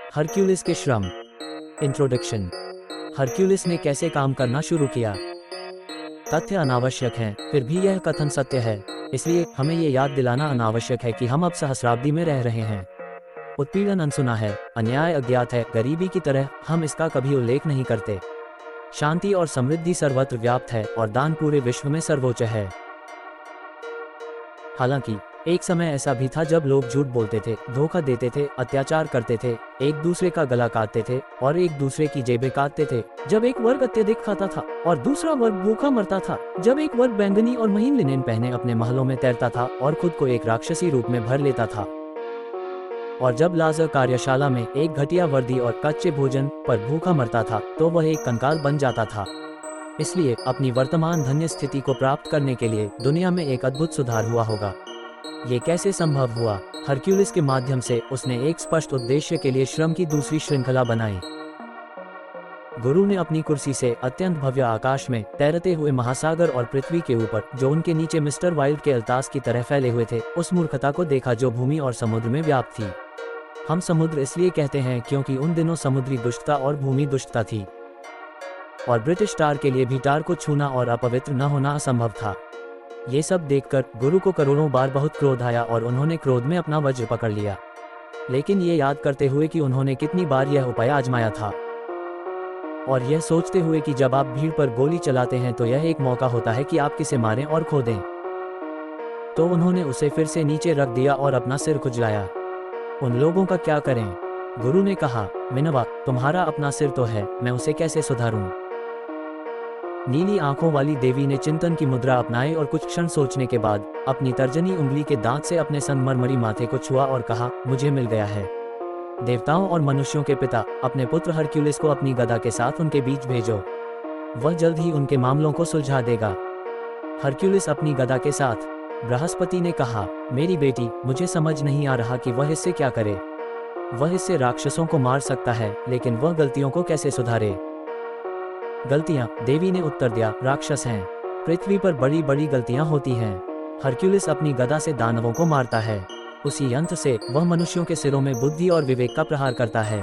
Hercules के श्रम। Introduction. Hercules ने कैसे काम करना शुरू किया। तथ्य अनावश्यक हैं, फिर भी यह कथन सत्य है, इसलिए हमें ये याद दिलाना अनावश्यक है कि हम अब सहस्राब्दी में रह रहे हैं। उत्पीड़न अनसुना है, अन्याय अज्ञात है, गरीबी की तरह हम इसका कभी उल्लेख नहीं करते। शांति और समृद्धि सर्वत्र व्याप्त है और दान पूरे विश्व में सर्वोच्च है। हालांकि एक समय ऐसा भी था जब लोग झूठ बोलते थे, धोखा देते थे, अत्याचार करते थे, एक दूसरे का गला काटते थे और एक दूसरे की जेबें काटते थे। जब एक वर्ग अत्यधिक खाता था और दूसरा वर्ग भूखा मरता था। जब एक वर्ग बैंगनी और महीन लिनेन पहने अपने महलों में तैरता था और खुद को एक राक्षसी रूप में भर लेता था। और जब लाजर कार्यशाला में एक घटिया वर्दी और कच्चे भोजन पर भूखा मरता था तो वह एक कंकाल बन जाता था। इसलिए अपनी वर्तमान धन्य स्थिति को प्राप्त करने के लिए दुनिया में एक अद्भुत सुधार हुआ होगा। ये कैसे संभव हुआ? हरक्यूलिस के माध्यम से उसने एक स्पष्ट उद्देश्य के लिए श्रम की दूसरी श्रृंखला बनाई। गुरु ने अपनी कुर्सी से अत्यंत भव्य आकाश में तैरते हुए महासागर और पृथ्वी के ऊपर जो उनके नीचे मिस्टर वाइल्ड के अल्तास की तरह फैले हुए थे, उस मूर्खता को देखा जो भूमि और समुद्र में व्याप्त थी। हम समुद्र इसलिए कहते हैं क्योंकि उन दिनों समुद्री दुष्टता और भूमि दुष्टता थी, और ब्रिटिश टार के लिए भी टार को छूना और अपवित्र न होना असंभव था। ये सब देखकर गुरु को करोड़ों बार बहुत क्रोध आया और उन्होंने क्रोध में अपना वज्र पकड़ लिया, लेकिन ये याद करते हुए कि उन्होंने कितनी बार यह उपाय आजमाया था, और यह सोचते हुए कि जब आप भीड़ पर गोली चलाते हैं तो यह एक मौका होता है कि आप किसे मारें और खो दें, तो उन्होंने उसे फिर से नीचे रख दिया और अपना सिर खुजलाया। उन लोगों का क्या करें? गुरु ने कहा, मिनवा, तुम्हारा अपना सिर तो है, मैं उसे कैसे सुधारूं? नीली आंखों वाली देवी ने चिंतन की मुद्रा अपनाई और कुछ क्षण सोचने के बाद अपनी तर्जनी उंगली के दांत से अपने संगमरमरी माथे को छुआ और कहा, मुझे मिल गया है। देवताओं और मनुष्यों के पिता, अपने पुत्र हरक्यूलिस को अपनी गदा के साथ उनके बीच भेजो, वह जल्द ही उनके मामलों को सुलझा देगा। हरक्यूलिस अपनी गदा के साथ। बृहस्पति ने कहा, मेरी बेटी, मुझे समझ नहीं आ रहा कि वह इससे क्या करे। वह इससे राक्षसों को मार सकता है, लेकिन वह गलतियों को कैसे सुधारे? गलतियां? देवी ने उत्तर दिया, राक्षस हैं। पृथ्वी पर बड़ी बड़ी गलतियां होती हैं। हरक्यूलिस अपनी गदा से दानवों को मारता है, उसी यंत्र से वह मनुष्यों के सिरों में बुद्धि और विवेक का प्रहार करता है।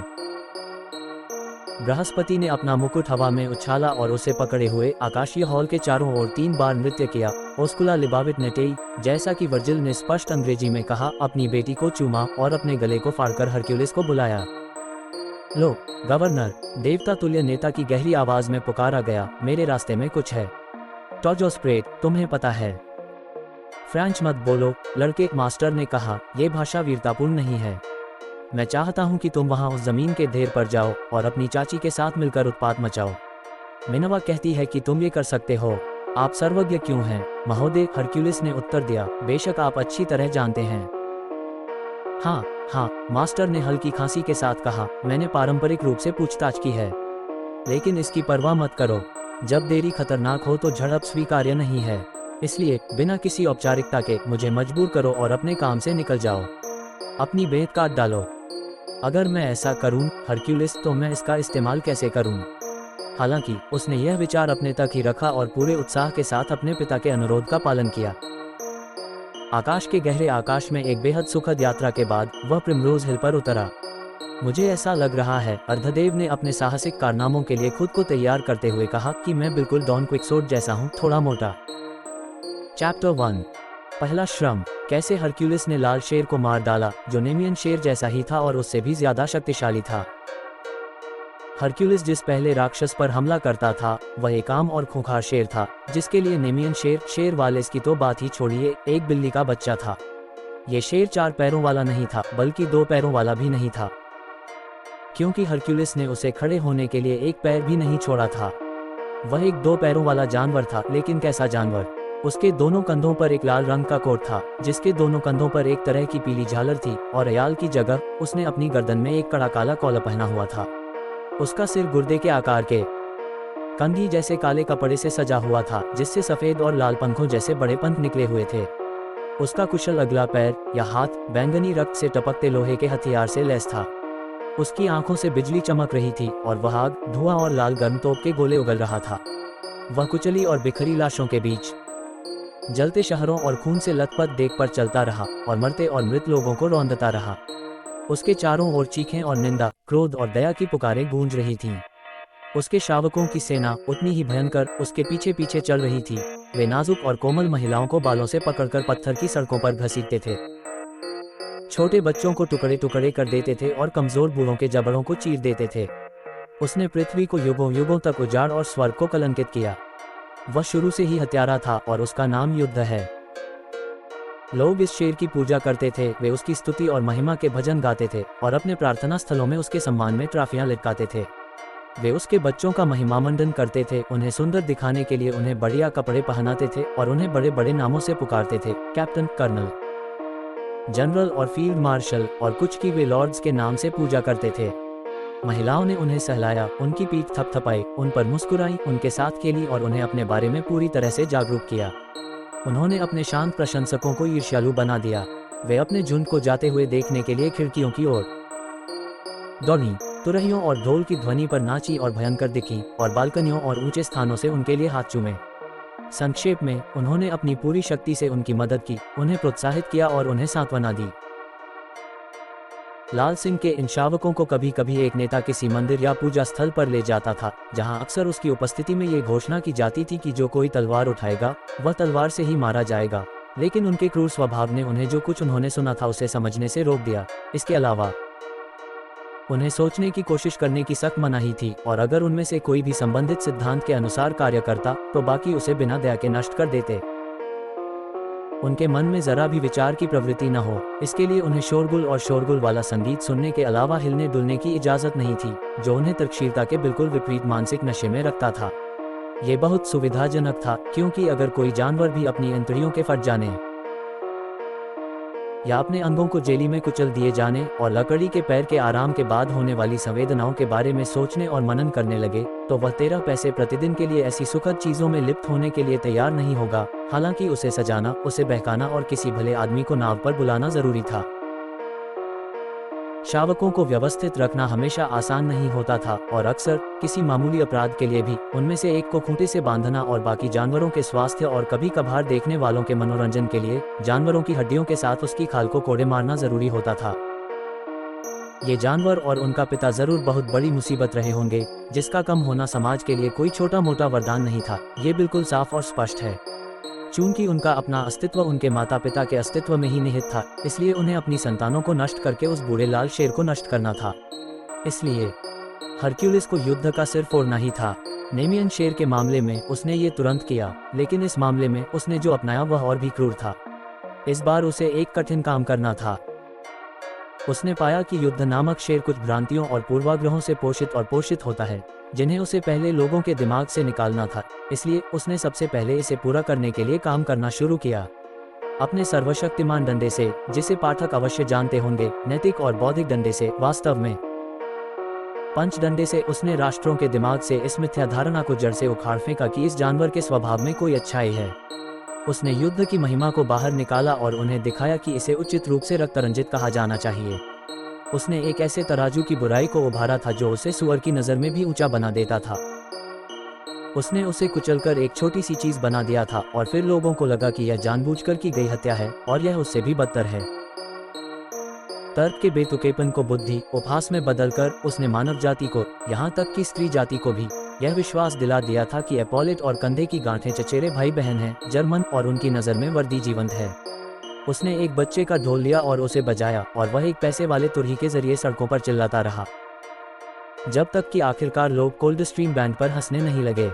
बृहस्पति ने अपना मुकुट हवा में उछाला और उसे पकड़े हुए आकाशीय हॉल के चारों ओर 3 बार नृत्य किया। ओस्कुला लिबाविट नेटेई, जैसा कि वर्जिल ने स्पष्ट अंग्रेजी में कहा, अपनी बेटी को चूमा और अपने गले को फाड़कर हरक्यूलिस को बुलाया। लो, गवर्नर, देवता तुल्य नेता की गहरी आवाज में पुकारा गया, मेरे रास्ते में कुछ है। टॉजोस्प्रेट, तुम्हें पता है। फ्रेंच मत बोलो, लड़के मास्टर ने कहा, यह भाषा वीरतापूर्ण नहीं है। मैं चाहता हूं कि तुम वहां उस जमीन के ढेर पर जाओ और अपनी चाची के साथ मिलकर उत्पात मचाओ। मिनवा कहती है कि तुम ये कर सकते हो। आप सर्वज्ञ क्यों हैं, महोदय? हरक्यूलिस ने उत्तर दिया, बेशक आप अच्छी तरह जानते हैं। हाँ हाँ, मास्टर ने हल्की खांसी के साथ कहा, मैंने पारंपरिक रूप से पूछताछ की है, लेकिन इसकी परवाह मत करो। जब देरी खतरनाक हो तो झड़प स्वीकार्य नहीं है, इसलिए बिना किसी औपचारिकता के मुझे मजबूर करो और अपने काम से निकल जाओ। अपनी बेत काट डालो। अगर मैं ऐसा करूं, हरक्यूलिस, तो मैं इसका इस्तेमाल कैसे करूं? हालांकि उसने यह विचार अपने तक ही रखा और पूरे उत्साह के साथ अपने पिता के अनुरोध का पालन किया। आकाश के गहरे आकाश में एक बेहद सुखद यात्रा के बाद वह प्रिमरोज हिल पर उतरा। मुझे ऐसा लग रहा है, अर्धदेव ने अपने साहसिक कारनामों के लिए खुद को तैयार करते हुए कहा, कि मैं बिल्कुल डॉन क्विक्सोट जैसा हूँ, थोड़ा मोटा। चैप्टर 1। पहला श्रम। कैसे हरक्यूलिस ने लाल शेर को मार डाला, जो नेमियन शेर जैसा ही था और उससे भी ज्यादा शक्तिशाली था। हरक्यूलिस जिस पहले राक्षस पर हमला करता था वह एक आम और खूंखार शेर था, जिसके लिए नेमियन शेर वालेस की तो बात ही छोड़िए, एक बिल्ली का बच्चा था। ये शेर 4 पैरों वाला नहीं था, बल्कि 2 पैरों वाला भी नहीं था, क्योंकि हरक्यूलिस ने उसे खड़े होने के लिए एक पैर भी नहीं छोड़ा था। वह एक 2 पैरों वाला जानवर था, लेकिन कैसा जानवर? उसके दोनों कंधों पर एक लाल रंग का कोट था, जिसके दोनों कंधों पर एक तरह की पीली झालर थी, और अयाल की जगह उसने अपनी गर्दन में एक कड़ा काला कॉलर पहना हुआ था। उसका सिर गुर्दे के आकार के कंघी जैसे काले कपड़े से सजा हुआ था, जिससे सफेद और लाल पंखों जैसे बड़े पंख निकले हुए थे। उसका कुशल अगला पैर या हाथ बैंगनी रक्त से टपकते लोहे के हथियार से लैस था। उसकी आंखों से बिजली चमक रही थी और वह आग, धुआं और लाल गर्म तोप के गोले उगल रहा था। वह कुचली और बिखरी लाशों के बीच जलते शहरों और खून से लथपथ देख पर चलता रहा और मरते और मृत लोगों को रौंदता रहा। उसके चारों ओर चीखें और निंदा, क्रोध और दया की पुकारें गूंज रही थीं। उसके शावकों की सेना उतनी ही भयंकर उसके पीछे पीछे चल रही थी। वे नाजुक और कोमल महिलाओं को बालों से पकड़कर पत्थर की सड़कों पर घसीटते थे, छोटे बच्चों को टुकड़े टुकड़े कर देते थे और कमजोर बूढ़ों के जबड़ों को चीर देते थे। उसने पृथ्वी को युगों युगों तक उजाड़ और स्वर्ग को कलंकित किया। वह शुरू से ही हत्यारा था और उसका नाम युद्ध है। लोग इस शेर की पूजा करते थे, वे उसकी स्तुति और महिमा के भजन गाते थे और अपने प्रार्थना स्थलों में उसके सम्मान में ट्राफियां लटकाते थे। वे उसके बच्चों का महिमामंडन करते थे, उन्हें सुंदर दिखाने के लिए उन्हें बढ़िया कपड़े पहनाते थे और उन्हें बड़े बड़े नामों से पुकारते थे, कैप्टन, कर्नल, जनरल और फील्ड मार्शल, और कुछ की वे लॉर्ड्स के नाम से पूजा करते थे। महिलाओं ने उन्हें सहलाया, उनकी पीठ थपथपाई, उन पर मुस्कुराई, उनके साथ खेली और उन्हें अपने बारे में पूरी तरह से जागरूक किया। उन्होंने अपने शांत प्रशंसकों को ईर्ष्यालु बना दिया। वे अपने झुंड को जाते हुए देखने के लिए खिड़कियों की ओर दौड़ी, तुरहियों और ढोल की ध्वनि पर नाची और भयंकर दिखी और बालकनियों और ऊंचे स्थानों से उनके लिए हाथ चूमे। संक्षेप में, उन्होंने अपनी पूरी शक्ति से उनकी मदद की, उन्हें प्रोत्साहित किया और उन्हें सांत्वना दी। लाल सिंह के इन शावकों को कभी कभी एक नेता किसी मंदिर या पूजा स्थल पर ले जाता था, जहां अक्सर उसकी उपस्थिति में ये घोषणा की जाती थी कि जो कोई तलवार उठाएगा वह तलवार से ही मारा जाएगा। लेकिन उनके क्रूर स्वभाव ने उन्हें जो कुछ उन्होंने सुना था उसे समझने से रोक दिया। इसके अलावा उन्हें सोचने की कोशिश करने की सख्त मनाही थी, और अगर उनमें से कोई भी संबंधित सिद्धांत के अनुसार कार्य करता तो बाकी उसे बिना दया के नष्ट कर देते। उनके मन में जरा भी विचार की प्रवृत्ति न हो, इसके लिए उन्हें शोरगुल और शोरगुल वाला संगीत सुनने के अलावा हिलने डुलने की इजाजत नहीं थी, जो उन्हें तर्कशीलता के बिल्कुल विपरीत मानसिक नशे में रखता था। ये बहुत सुविधाजनक था, क्योंकि अगर कोई जानवर भी अपनी इंद्रियों के फट जाने या अपने अंगों को जेली में कुचल दिए जाने और लकड़ी के पैर के आराम के बाद होने वाली संवेदनाओं के बारे में सोचने और मनन करने लगे, तो वह 13 पैसे प्रतिदिन के लिए ऐसी सुखद चीजों में लिप्त होने के लिए तैयार नहीं होगा। हालांकि उसे सजाना, उसे बहकाना और किसी भले आदमी को नाव पर बुलाना जरूरी था। शावकों को व्यवस्थित रखना हमेशा आसान नहीं होता था, और अक्सर किसी मामूली अपराध के लिए भी उनमें से एक को खूंटे से बांधना और बाकी जानवरों के स्वास्थ्य और कभी कभार देखने वालों के मनोरंजन के लिए जानवरों की हड्डियों के साथ उसकी खाल को कोड़े मारना जरूरी होता था। ये जानवर और उनका पिता जरूर बहुत बड़ी मुसीबत रहे होंगे, जिसका कम होना समाज के लिए कोई छोटा मोटा वरदान नहीं था। ये बिल्कुल साफ और स्पष्ट है। चूंकि उनका अपना अस्तित्व उनके माता पिता के अस्तित्व में ही निहित था, इसलिए उन्हें अपनी संतानों को नष्ट करके उस बूढ़े लाल शेर को नष्ट करना था। इसलिए हरक्यूलिस को युद्ध का सिर फोड़ना ही था। नेमियन शेर के मामले में उसने ये तुरंत किया, लेकिन इस मामले में उसने जो अपनाया वह और भी क्रूर था। इस बार उसे एक कठिन काम करना था। उसने पाया कि युद्ध नामक शेर कुछ भ्रांतियों और पूर्वाग्रहों से पोषित होता है, जिन्हें उसे पहले लोगों के दिमाग से निकालना था। इसलिए उसने सबसे पहले इसे पूरा करने के लिए काम करना शुरू किया। अपने सर्वशक्तिमान डंडे से, जिसे पाठक अवश्य जानते होंगे, नैतिक और बौद्धिक डंडे से, वास्तव में पंच डंडे से, उसने राष्ट्रों के दिमाग से इस मिथ्या धारणा को जड़ से उखाड़ फेंका कि इस जानवर के स्वभाव में कोई अच्छाई है। उसने युद्ध की महिमा को बाहर निकाला और उन्हें दिखाया कि इसे उचित रूप से रक्तरंजित कहा जाना चाहिए। उसने एक ऐसे तराजू की बुराई को उभारा था जो उसे सुअर की नज़र में भी ऊंचा बना देता था। उसने उसे कुचलकर एक छोटी सी चीज बना दिया था, और फिर लोगों को लगा कि यह जानबूझकर की गई हत्या है, और यह उससे भी बदतर है। तर्क के बेतुकेपन को बुद्धि उपहास में बदलकर उसने मानव जाति को, यहाँ तक कि स्त्री जाति को भी, यह विश्वास दिला दिया था कि एपोलिट और कंधे की गांठें चचेरे भाई बहन हैं, जर्मन, और उनकी नज़र में वर्दी जीवंत है। उसने एक बच्चे का ढोल लिया और उसे बजाया, और वह एक पैसे वाले तुरही के जरिए सड़कों पर चिल्लाता रहा, जब तक कि आखिरकार लोग कोल्ड स्ट्रीम बैंड पर हंसने नहीं लगे।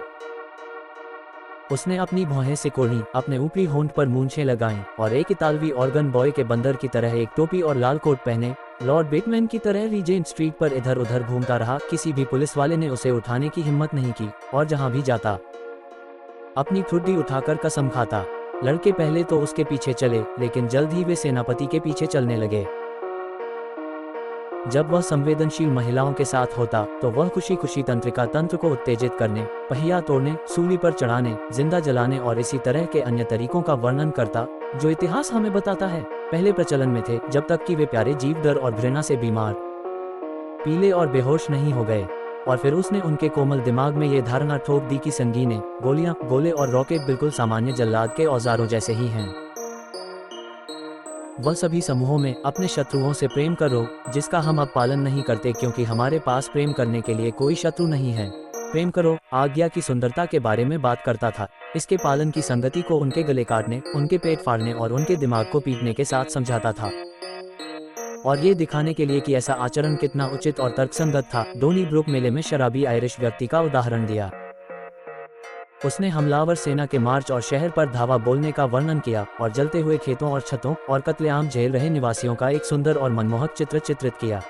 उसने अपनी भौहें सिकोड़ी, अपने ऊपरी होंठ पर मूंछें लगाईं, और एक इतालवी ऑर्गन बॉय के बंदर की तरह एक टोपी और लाल कोट पहने लॉर्ड बेटमैन की तरह रीजेंट स्ट्रीट पर इधर उधर घूमता रहा। किसी भी पुलिस वाले ने उसे उठाने की हिम्मत नहीं की, और जहां भी जाता अपनी ठुड्डी उठाकर कसम खाता। लड़के पहले तो उसके पीछे चले, लेकिन जल्द ही वे सेनापति के पीछे चलने लगे। जब वह संवेदनशील महिलाओं के साथ होता तो वह खुशी खुशी तंत्रिका तंत्र को उत्तेजित करने, पहिया तोड़ने, सूली पर चढ़ाने, जिंदा जलाने और इसी तरह के अन्य तरीकों का वर्णन करता, जो इतिहास हमें बताता है पहले प्रचलन में थे, जब तक कि वे प्यारे जीव डर और घृणा से बीमार, पीले और बेहोश नहीं हो गए। और फिर उसने उनके कोमल दिमाग में ये धारणा ठोक दी कि संगीनें, गोलियां, गोले और रॉकेट बिल्कुल सामान्य जल्लाद के औजारों जैसे ही हैं। वह सभी समूहों में अपने शत्रुओं से प्रेम करो, जिसका हम अब पालन नहीं करते क्योंकि हमारे पास प्रेम करने के लिए कोई शत्रु नहीं है। प्रेम करो आज्ञा की सुंदरता के बारे में बात करता था। इसके पालन की संगति को उनके गले काटने, उनके पेट फाड़ने और उनके दिमाग को पीटने के साथ समझाता था। और ये दिखाने के लिए कि ऐसा आचरण कितना उचित और तर्कसंगत था, डोनी ब्रुक मेले में शराबी आयरिश व्यक्ति का उदाहरण दिया। उसने हमलावर सेना के मार्च और शहर पर धावा बोलने का वर्णन किया और जलते हुए खेतों और छतों और कत्लेआम झेल रहे निवासियों का एक सुंदर और मनमोहक चित्र चित्रित किया।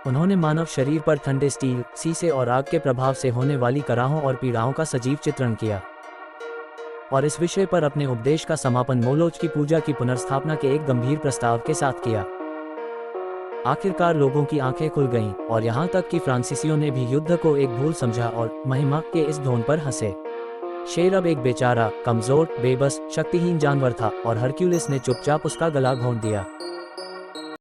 उन्होंने मानव शरीर पर ठंडे स्टील, शीशे और आग के प्रभाव से होने वाली कराहों और पीड़ाओं का सजीव चित्रण किया और इस विषय पर अपने उपदेश का समापन मोलोच की पूजा की पुनर्स्थापना के एक गंभीर प्रस्ताव के साथ किया। आखिरकार लोगों की आंखें खुल गईं और यहाँ तक कि फ्रांसीसियों ने भी युद्ध को एक भूल समझा और महिमा के इस ढोंग पर हंसे। शेर अब एक बेचारा, कमजोर, बेबस, शक्तिहीन जानवर था और हरक्यूलिस ने चुपचाप उसका गला घोंट दिया।